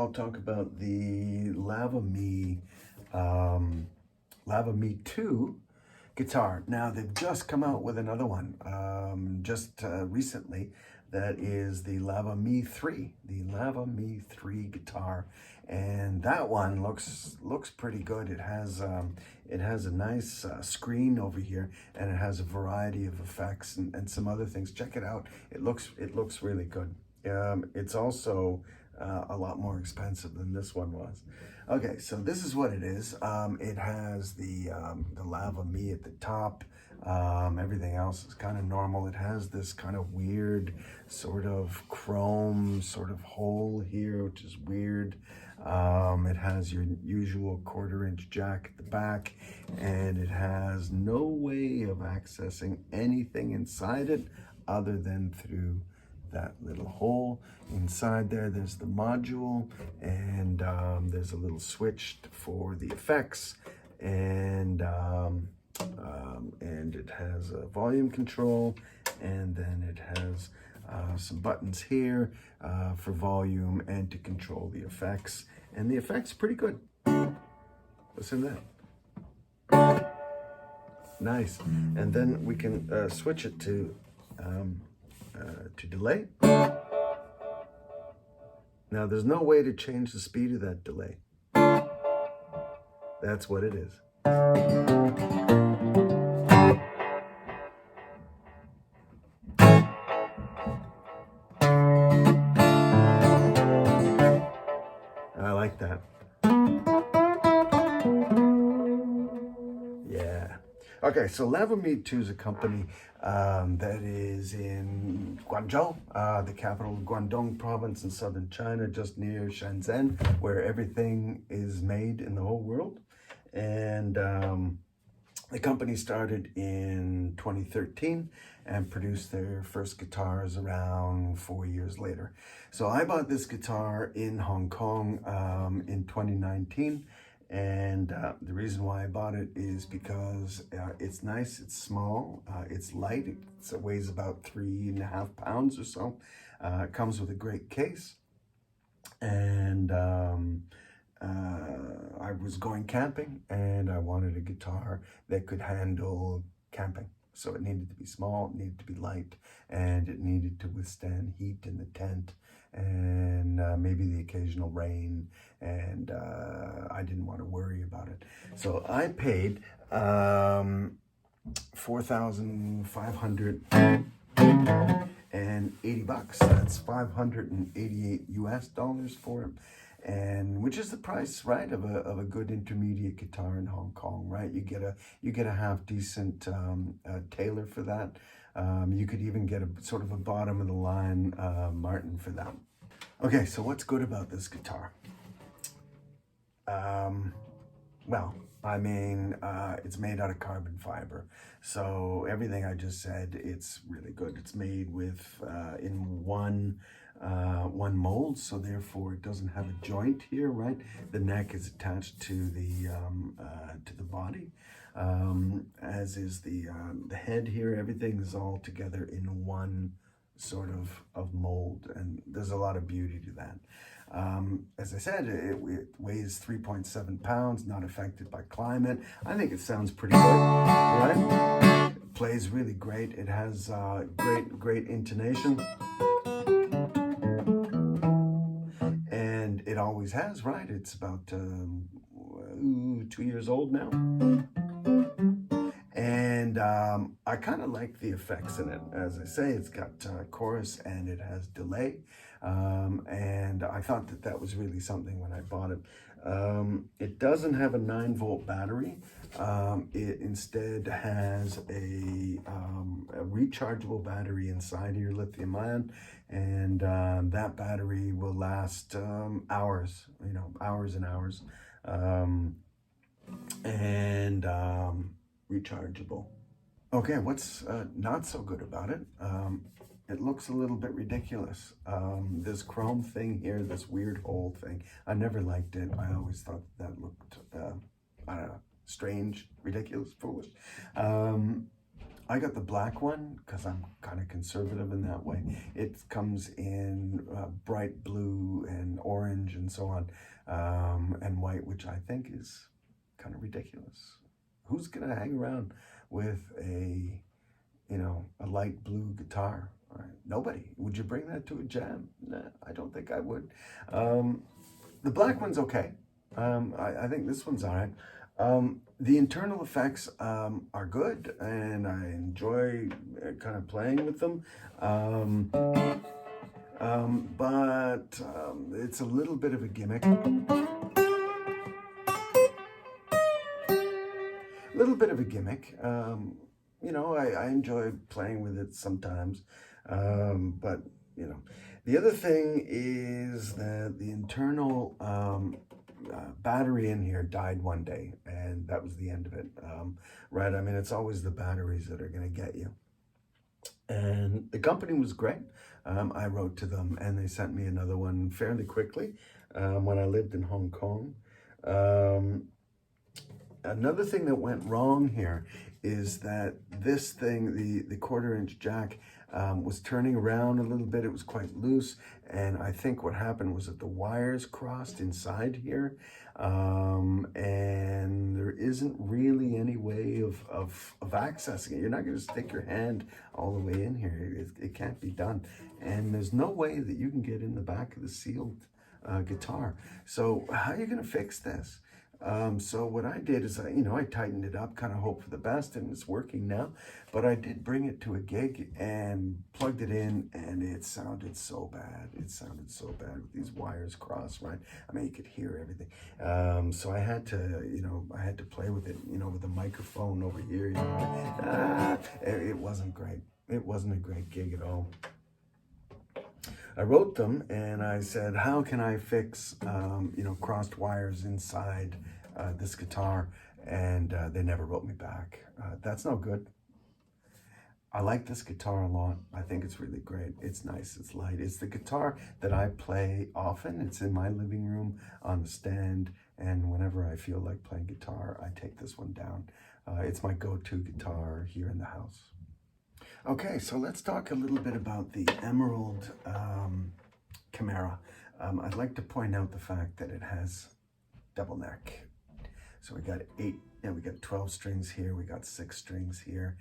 I'll talk about the Lava Me 2 guitar. Now they've just come out with another one just recently. That is the Lava Me 3, the Lava Me 3 guitar, and that one looks pretty good. It has a nice screen over here, and it has a variety of effects and some other things. Check it out. It looks really good. It's also a lot more expensive than this one was. Okay, so this is what it is. It has the Lava Me at the top. Everything else is kind of normal. It has this kind of weird sort of chrome sort of hole here, which is weird. It has your usual 1/4-inch jack at the back, and it has no way of accessing anything inside it other than through that little hole. Inside there, there's the module, and there's a little switch for the effects, and it has a volume control, and then it has some buttons here for volume and to control the effects. And the effects are pretty good. Listen to that. Nice. And then we can switch it to delay. Now there's no way to change the speed of that delay. That's what it is. I like that. Yeah. Okay, so Lava Me 2 is a company that is in Guangzhou, the capital of Guangdong province in southern China, just near Shenzhen, where everything is made in the whole world. And the company started in 2013 and produced their first guitars around 4 years later. So I bought this guitar in Hong Kong in 2019. And the reason why I bought it is because it's nice, it's small, it's light, it weighs about 3.5 pounds or so. It comes with a great case. And I was going camping, and I wanted a guitar that could handle camping. So it needed to be small, it needed to be light, and it needed to withstand heat in the tent and maybe the occasional rain, and I didn't want to worry about it. So I paid $4,580. That's $588 for it. And which is the price, right, of a good intermediate guitar in Hong Kong, right? You get a half decent Taylor for that. You could even get a sort of a bottom of the line Martin for that. Okay, so what's good about this guitar? Well, I mean, it's made out of carbon fiber. So everything I just said, it's really good. It's made with in one mold, so therefore it doesn't have a joint here, right? The neck is attached to the body, as is the head here. Everything is all together in one sort of mold, and there's a lot of beauty to that. As I said, it weighs 3.7 pounds, not affected by climate. I think it sounds pretty good, right? It plays really great. It has great intonation. And it always has, right? It's about 2 years old now. And I kind of like the effects in it. As I say, it's got chorus and it has delay. And I thought that was really something when I bought it. It doesn't have a 9-volt battery. It instead has a rechargeable battery inside of your lithium ion, and that battery will last hours, hours and hours, and rechargeable. Okay, what's not so good about it? It looks a little bit ridiculous. This chrome thing here, this weird hole thing, I never liked it. I always thought that looked, I don't know, strange, ridiculous, foolish. I got the black one because I'm kind of conservative in that way. It comes in bright blue and orange and so on, and white, which I think is kind of ridiculous. Who's gonna hang around with a, a light blue guitar? All right. Nobody. Would you bring that to a jam? Nah, I don't think I would. The black one's okay. I think this one's all right. The internal effects are good, and I enjoy kind of playing with them. But it's a little bit of a gimmick. Little bit of a gimmick. I enjoy playing with it sometimes. But, the other thing is that the internal battery in here died one day, and that was the end of it. Right? I mean, it's always the batteries that are going to get you. And the company was great. I wrote to them, and they sent me another one fairly quickly when I lived in Hong Kong. Another thing that went wrong here is that this thing, the 1/4-inch jack, was turning around a little bit. It was quite loose, and I think what happened was that the wires crossed inside here, and there isn't really any way of accessing it. You're not going to stick your hand all the way in here. It can't be done, and there's no way that you can get in the back of the sealed guitar. So how are you going to fix this? So what I did is I tightened it up, kind of hope for the best, and it's working now. But I did bring it to a gig and plugged it in, and it sounded so bad. It sounded so bad with these wires crossed, right? I mean, you could hear everything. So I had to play with it, with a microphone over here. It wasn't great. It wasn't a great gig at all. I wrote them and I said, how can I fix, crossed wires inside this guitar? And they never wrote me back. That's no good. I like this guitar a lot. I think it's really great. It's nice, it's light. It's the guitar that I play often. It's in my living room on the stand. And whenever I feel like playing guitar, I take this one down. It's my go-to guitar here in the house. Okay, so let's talk a little bit about the Emerald Chimaera. I'd like to point out the fact that it has double neck. So we got 12 strings here, we got 6 strings here,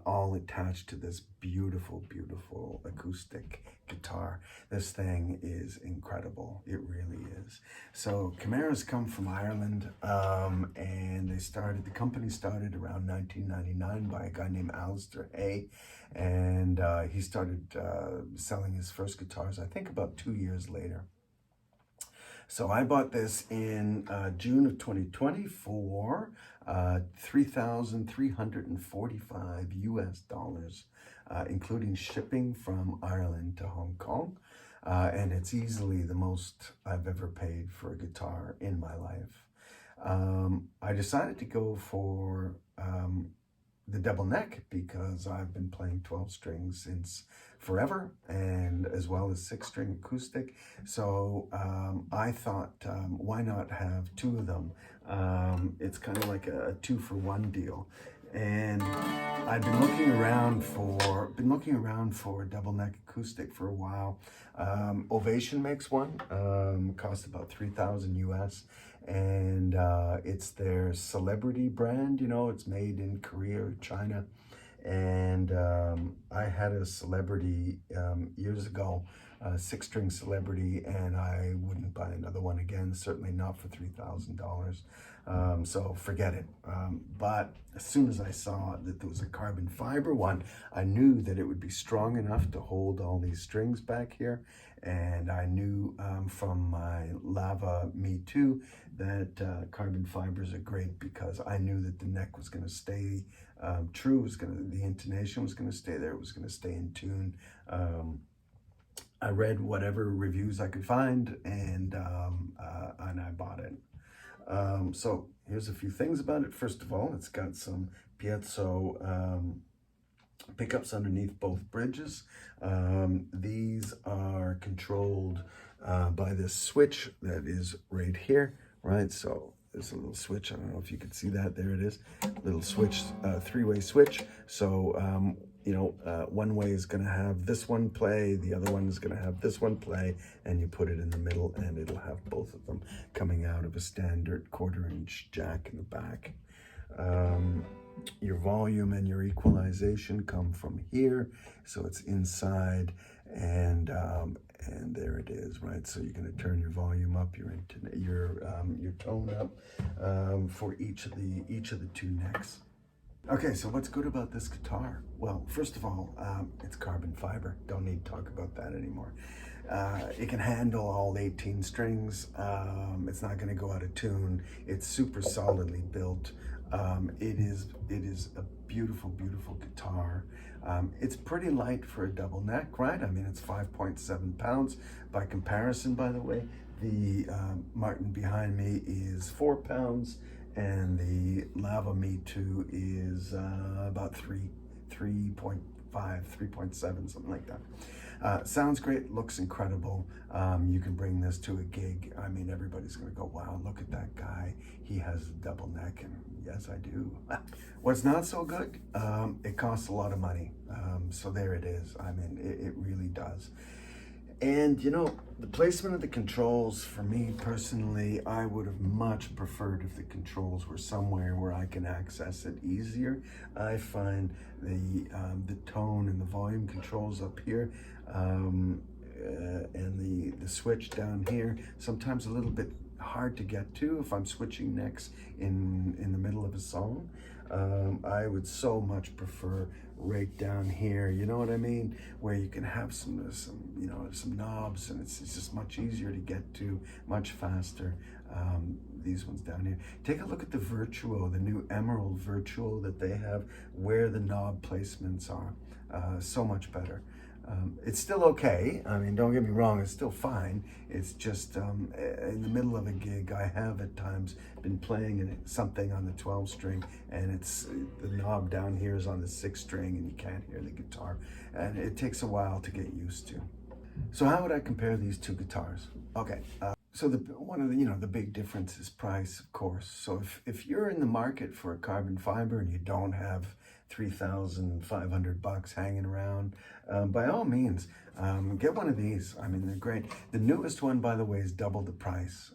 all attached to this beautiful, beautiful acoustic guitar. This thing is incredible, it really is. So Chimaera's come from Ireland, and the company started around 1999 by a guy named Alistair Hay, and he started selling his first guitars, I think about 2 years later. So I bought this in June of 2020 for $3,345 US, including shipping from Ireland to Hong Kong. And it's easily the most I've ever paid for a guitar in my life. I decided to go for the double neck because I've been playing 12 strings since forever, and as well as 6-string acoustic. So I thought, why not have 2 of them? It's kind of like a 2-for-1 deal. And I've been looking around for a double neck acoustic for a while. Ovation makes one, costs about $3,000 US, and it's their celebrity brand. It's made in Korea or China. And I had a celebrity years ago, a 6-string celebrity, and I wouldn't buy another one again, certainly not for $3,000. So forget it. But as soon as I saw that there was a carbon fiber one, I knew that it would be strong enough to hold all these strings back here. And I knew from my Lava Me Too that carbon fibers are great, because I knew that the neck was going to stay true. The intonation was going to stay there. It was going to stay in tune. I read whatever reviews I could find, and I bought it. So here's a few things about it. First of all, it's got some piezo pickups underneath both bridges. These are controlled by this switch that is right here, right? So there's a little switch. I don't know if you can see that. There it is. Little switch, three-way switch. So, one way is going to have this one play, the other one is going to have this one play, and you put it in the middle, and it'll have both of them coming out of a standard 1/4-inch jack in the back. Your volume and your equalization come from here, so it's inside, and there it is, right? So you're going to turn your volume up, your tone up for each of the two necks. Okay, so what's good about this guitar? Well, first of all, it's carbon fiber. Don't need to talk about that anymore. It can handle all 18 strings. It's not going to go out of tune. It's super solidly built. It is a beautiful, beautiful guitar. It's pretty light for a double neck, right? I mean, it's 5.7 pounds. By comparison, by the way, the Martin behind me is 4 pounds, and the Lava Me 2 is about 3.5, 3.7, something like that. Sounds great, looks incredible. You can bring this to a gig. I mean, everybody's gonna go, wow, look at that guy. He has a double neck, and yes, I do. What's not so good? It costs a lot of money. So there it is. I mean, it really does. And the placement of the controls, for me personally, I would have much preferred if the controls were somewhere where I can access it easier. I find the tone and the volume controls up here, and the switch down here, sometimes a little bit hard to get to if I'm switching necks in the middle of a song. I would so much prefer right down here, you know what I mean, where you can have some knobs, and it's just much easier to get to, much faster. These ones down here. Take a look at the Virtuo, the new Emerald Virtuo that they have, where the knob placements are. So much better. It's still okay. I mean, don't get me wrong, it's still fine. It's just in the middle of a gig, I have at times been playing something on the 12 string, and it's the knob down here is on the 6 string, and you can't hear the guitar, and it takes a while to get used to. So how would I compare these two guitars? Okay. So one of the big difference is price, of course. So if you're in the market for a carbon fiber and you don't have $3,500 hanging around, by all means, get one of these. I mean, they're great. The newest one, by the way, is double the price.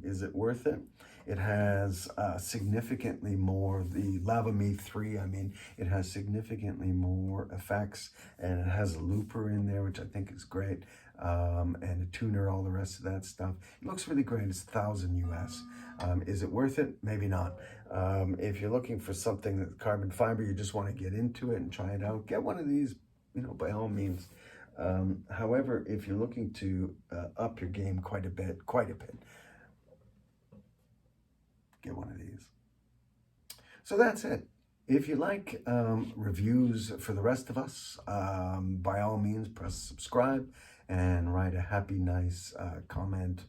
Is it worth it? It has significantly more, the Lava Me 3, I mean, it has significantly more effects, and it has a looper in there, which I think is great, and a tuner, all the rest of that stuff. It looks really great. It's $1,000 US. Is it worth it? Maybe not. If you're looking for something that's carbon fiber, you just want to get into it and try it out, get one of these, by all means. However, if you're looking to up your game quite a bit, get one of these. So that's it. If you like reviews for the rest of us, by all means, press subscribe and write a happy, nice comment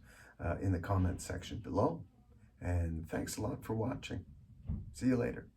in the comment section below. And thanks a lot for watching. See you later.